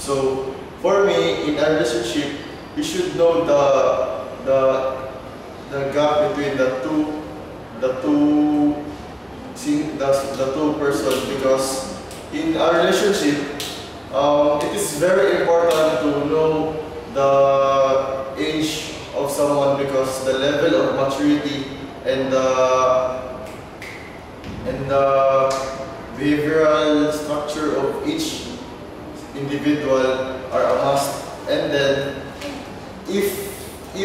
So for me, in a relationship, you should know the gap between the two persons, because in a relationship, it is very important to know the age of someone, because the level of maturity and the behavioral structure of each individual are a must. And then if in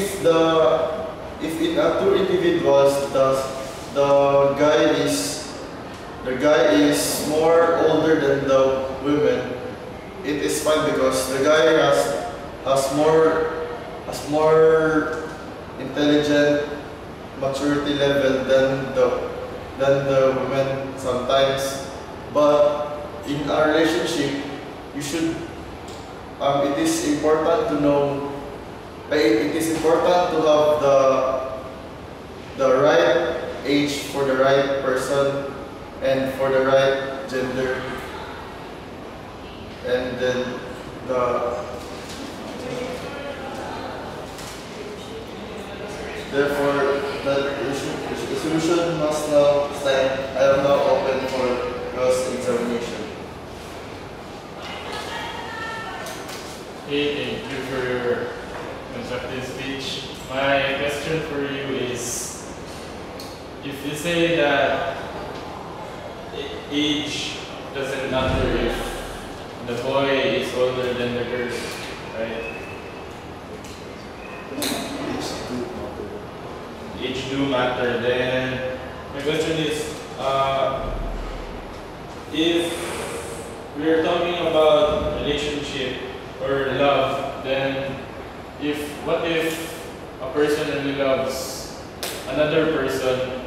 a two individuals, the guy is more older than the woman, it is fine, because the guy has more intelligent maturity level than the woman sometimes. But in a relationship, you should it is important to know, it is important to have the right age for the right person and for the right gender, and then therefore the solution must now stand. I am now open for cross-examination. Hey, thank you for your constructive speech. My question for you is, if you say that age doesn't matter if the boy is older than the girl, right? Age do matter. Then my question is, if we are talking about relationship or love, then what if a person really loves another person,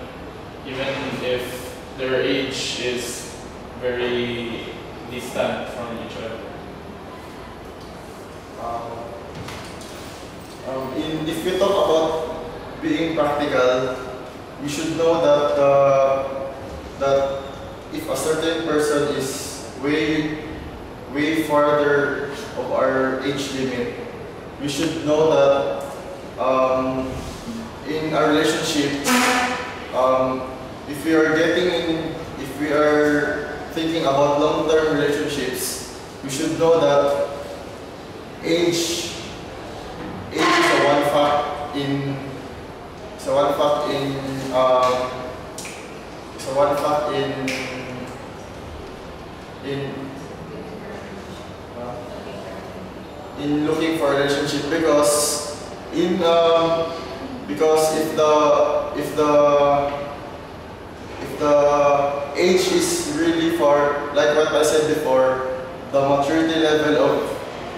even if their age is very distant from each other? If we talk about being practical, we should know that if a certain person is way farther of our age limit, we should know that in a relationship, if we are thinking about long-term relationships, we should know that age is a one fact in looking for a relationship, because if the age is really far, like what I said before, the maturity level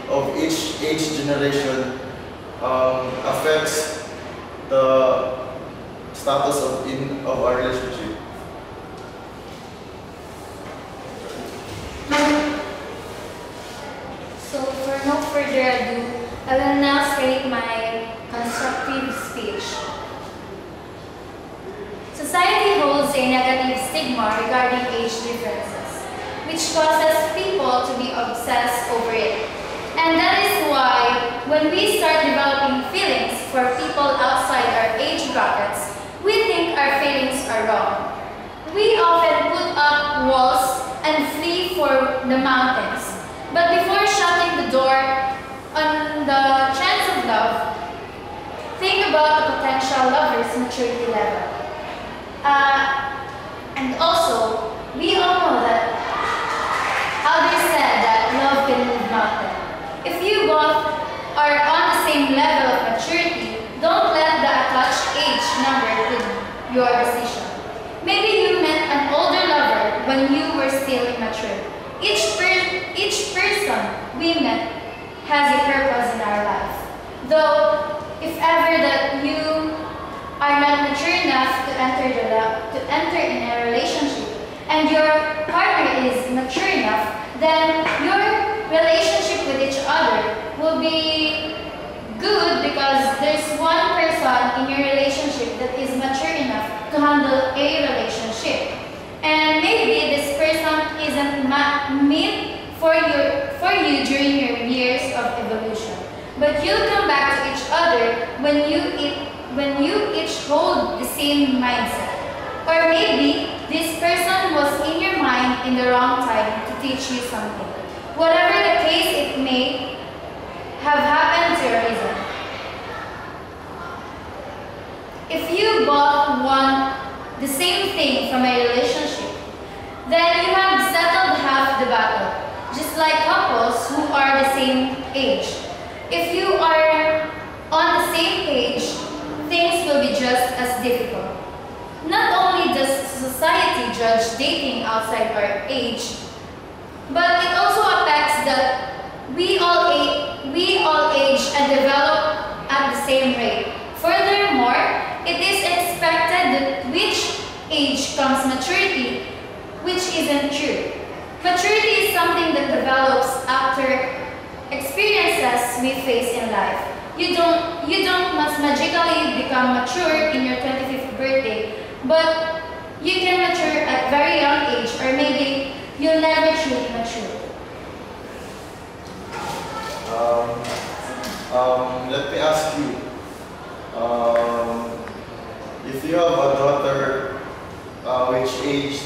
of each age generation affects the status of our relationship. So for no further ado, I will now state my constructive speech. Society holds a negative stigma regarding age differences, which causes people to be obsessed over it. And that is why, when we start developing feelings for people outside our age brackets, we think our feelings are wrong. We often put up walls and flee for the mountains. But before shutting the door on the chance of love, think about the potential lover's maturity level. And also, we all know that others said that love can move mountains. If you both are on the same level of maturity, don't let the attached age number put your decision. Maybe you met an older lover when you were still immature. Each person we met has a purpose in our life. Though, if ever that you are not mature enough to enter in a relationship, and your partner is mature enough, then your relationship with each other will be good, because there's one person in your relationship that is mature enough to handle a relationship. And maybe this person isn't meant for you during your years of evolution. But you'll come back to each other when you each hold the same mindset. Or maybe this person was in your mind in the wrong time to teach you something. Whatever the case, it may have happened to a reason. If you both want the same thing from a relationship, then you have settled half the battle, just like couples who are the same age. If you are on the same page, things will be just as difficult. Not only does society judge dating outside our age, but it also affects that we all age and develop at the same rate. Furthermore, it is expected that which age comes maturity, which isn't true. Maturity is something that develops after experiences we face in life. You don't must magically become mature in your 25th birthday, but you can mature at very young age, or maybe you'll never truly mature. Let me ask you, if you have a daughter which aged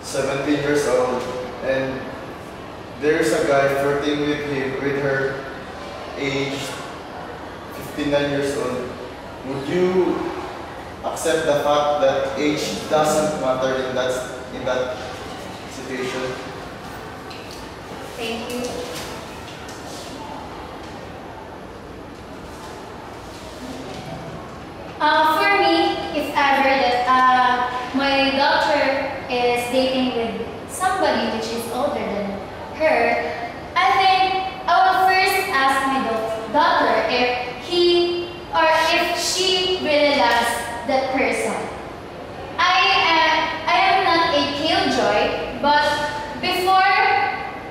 17 years old, and there's a guy flirting with her aged 59 years old, would you accept the fact that age doesn't matter in that situation? Thank you. For me, if ever that my daughter is dating with somebody which is older than her, I think I will first ask my daughter if he or if she really loves that person. I am not a killjoy, but before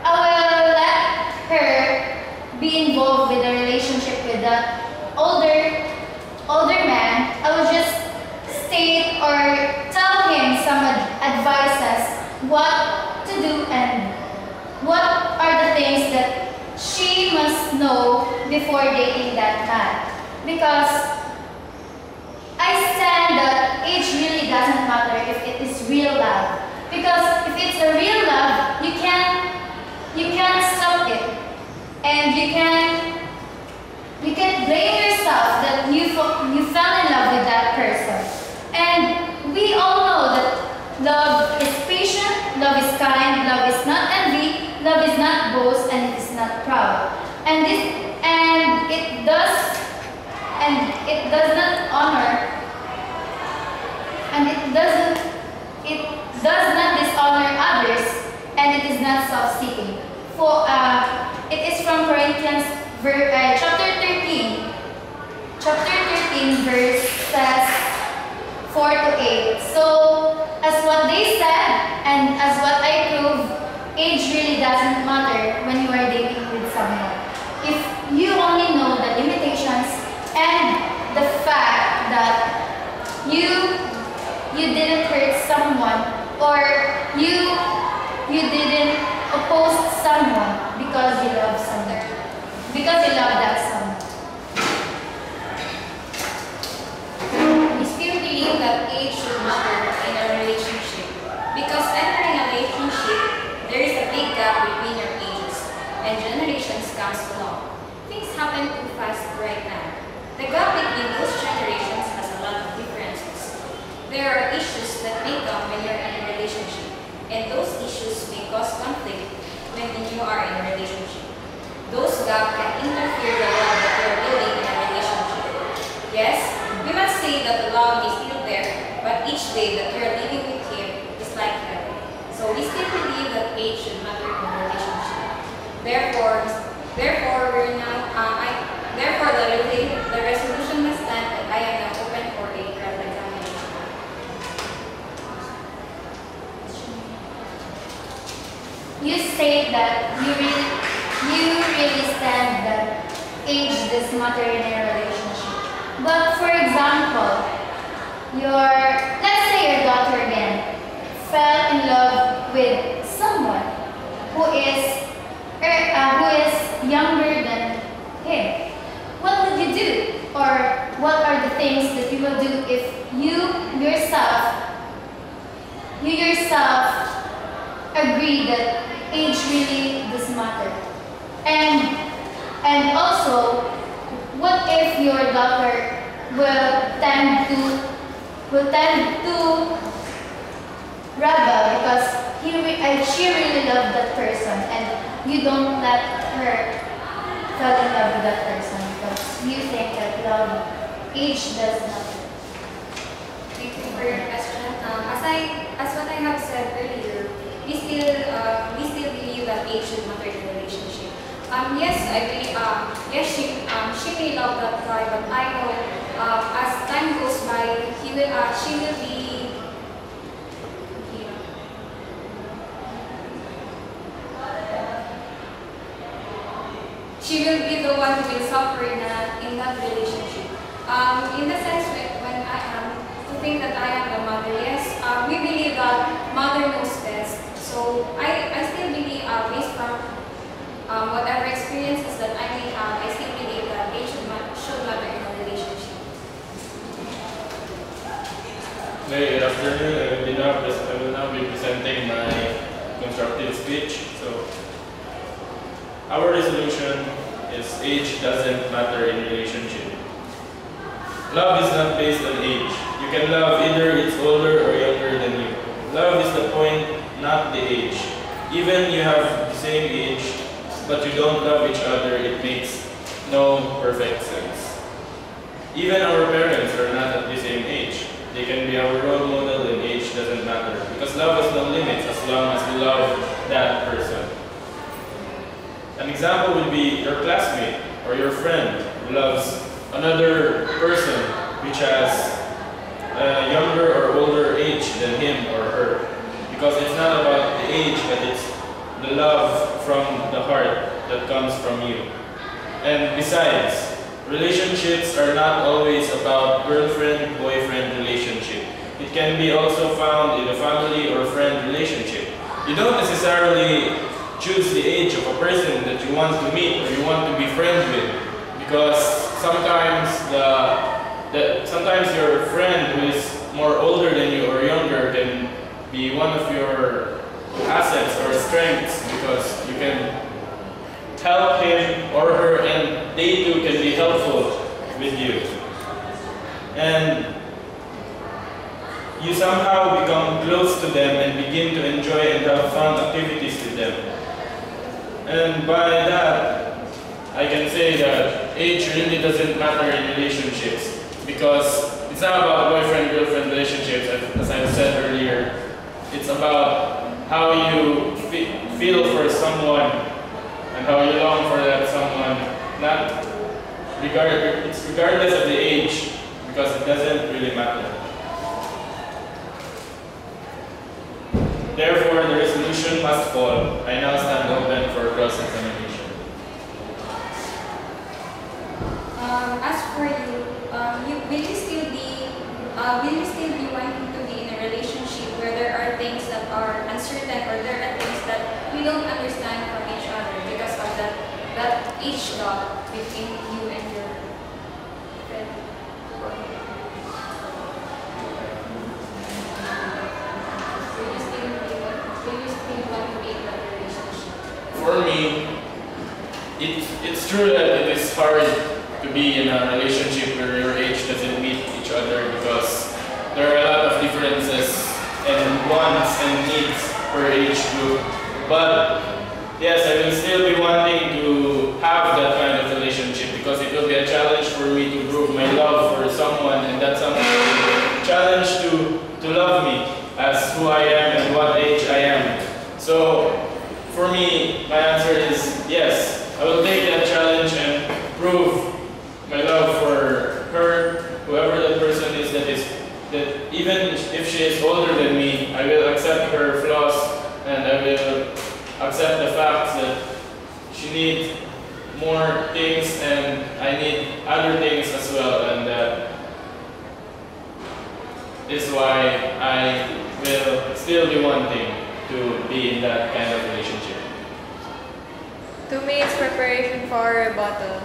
I will let her be involved with a relationship with that older man, I will just state or tell him some advices what to do and what are the things that she must know before dating that man. Because I stand that age really doesn't matter if it is real love. Because if it's a real love, you can't stop it, and you can blame yourself that you fell in love with that person. And we all know that love is patient, love is kind, love is not envy, love is not boast, and it is not proud. And it does not honor, and it does not dishonor others, and it is not self-seeking. For it is from Corinthians chapter 13 verses 4 to 8. So as what they said and as what I prove, age really doesn't matter when you are dating with someone. If you only know the limitations and the fact that you didn't hurt someone, or you didn't oppose someone because you love someone, because you love that someone. We still believe that age should matter in a relationship, because entering a relationship, there is a big gap between your ages, and generations comes along. Things happen too fast right now. The gap between those generations has a lot of differences. There are issues that may come when you're in a relationship, and those issues may cause conflict when you are in a relationship. Those gaps can interfere the love that you're building in a relationship. Yes, we must say that the love is still there, but each day that you're living with him is like heaven. So we still believe that age should matter in a relationship. Therefore, the resolution must stand that I am now open for a cross-examination. You say that you really stand that age does matter in a relationship. But for example, let's say your daughter again fell in love with someone who is you yourself agree that age really does matter. And also, what if your daughter will tend to rebel because she really loved that person, and you don't let her fall in love with that person because you think that age does matter. Thank you for your question. As what I have said earlier, we still believe that age should matter in a relationship. Yes, I believe. Yes, she may love that guy, but I know as time goes by, she will be. She will be the one who will suffer in that relationship. In the sense when I am to think that I am the mother, yes, we believe that mother knows best. So I still believe, based from whatever experiences that I may have, I still believe that age should matter in a relationship. Good afternoon. I will now be presenting my constructive speech. So, our resolution is age doesn't matter in relationship. Love is not based on age. You can love either it's older or younger than you. Love is the point, not the age. Even you have the same age, but you don't love each other, it makes no perfect sense. Even our parents are not at the same age. They can be our role model and age doesn't matter. Because love has no limits as long as we love that person. An example would be your classmate or your friend who loves another person which has a younger or older age than him or her. Because it's not about the age, but it's the love from the heart that comes from you. And besides, relationships are not always about girlfriend-boyfriend relationship. It can be also found in a family or friend relationship. You don't necessarily choose the age of a person that you want to meet or you want to be friends with, because sometimes sometimes your friend who is more older than you or younger can be one of your assets or strengths, because you can help him or her and they too can be helpful with you. And you somehow become close to them and begin to enjoy and have fun activities with them. And by that, I can say that age really doesn't matter in relationships, because it's not about boyfriend-girlfriend relationships, as I've said earlier. It's about how you feel for someone and how you long for that someone. It's regardless of the age, because it doesn't really matter. Therefore, the resolution must fall. I now stand open for cross-examination. As for you, will you still be wanting to be in a relationship where there are things that are uncertain, or there are things that we don't understand from each other because of that age gap between you and your friend? Will you still want to be in that relationship? For me, it's true that it is hard to be in a relationship where your age doesn't meet each other, because there are a lot of differences and wants and needs per age group. But yes, I will still be wanting to have that kind of relationship, because it will be a challenge for me to prove my love for someone, and that someone will be a challenge to love me as who I am and what age I am. So for me, my answer is yes. I will take that challenge and prove my love for her, whoever that person is, that even if she is older than me, I will accept her flaws, and I will accept the fact that she needs more things and I need other things as well, and that is why I will still be wanting to be in that kind of relationship. 2 minutes preparation for our rebuttal.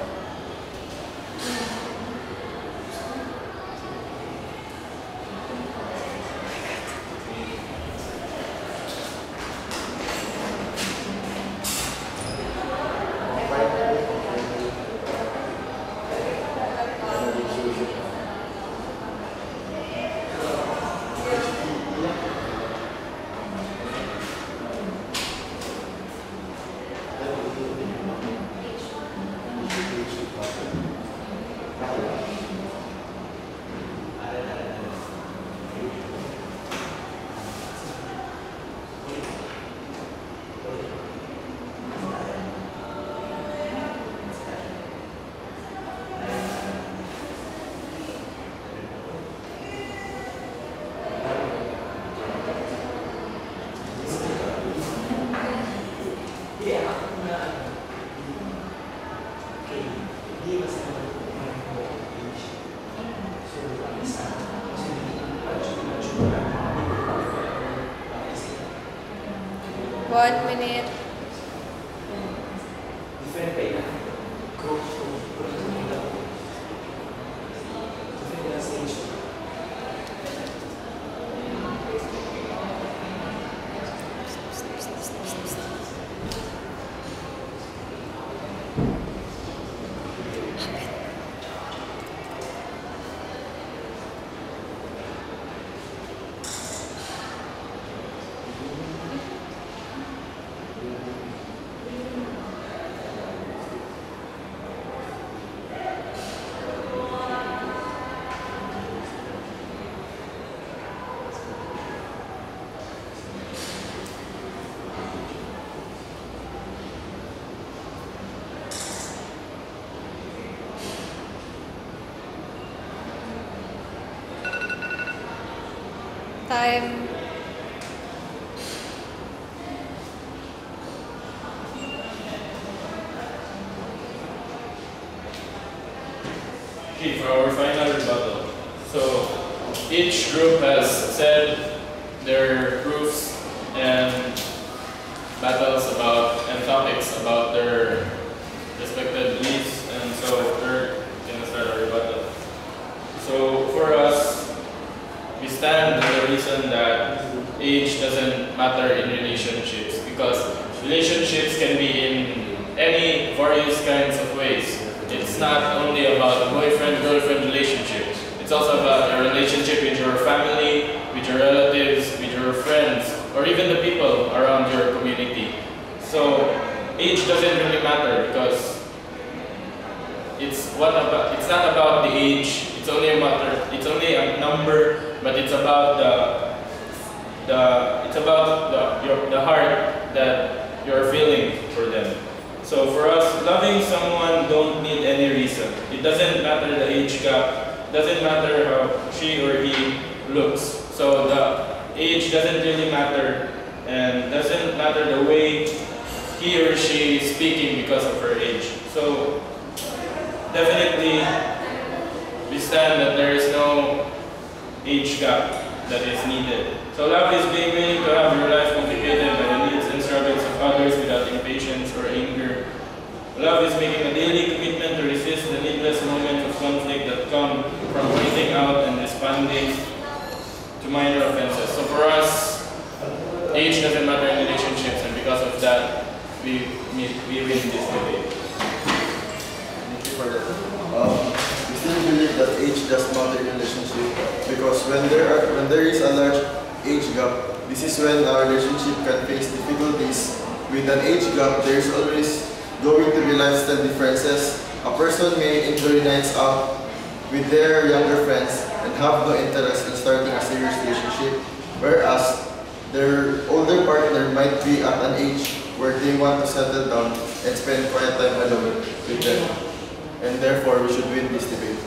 1 minute. Time. Okay, for our final rebuttal. So, each group has said their proofs and battles about and topics about their respected beliefs, and so we're gonna start our rebuttal. So, for us, we stand on the reason that age doesn't matter in relationships, because relationships can be in any various kinds of ways. It's not only about boyfriend-girlfriend relationships. It's also about a relationship with your family, with your relatives, with your friends, or even the people around your community. So age doesn't really matter, because it's not about the age. It's only a number, but it's about the heart that you're feeling for them. So for us, loving someone don't need any reason. It doesn't matter the age gap, doesn't matter how she or he looks. So the age doesn't really matter, and doesn't matter the way he or she is speaking because of her age. So definitely we stand that there is no age gap that is needed. So love is being willing to have your life complicated by the needs and struggles of others without impatience or anger. Love is making a daily commitment to resist the needless moments of conflict that come from breathing out and responding to minor offenses. So for us, age doesn't matter in relationships, and because of that, we win this debate. Thank you for that. We still believe that age does matter in relationship, because when there is a large age gap, this is when our relationship can face difficulties. With an age gap, there is always going to be lifestyle differences. A person may enjoy nights out with their younger friends and have no interest in starting a serious relationship, whereas their older partner might be at an age where they want to settle down and spend quiet time alone with them. And therefore, we should win this debate.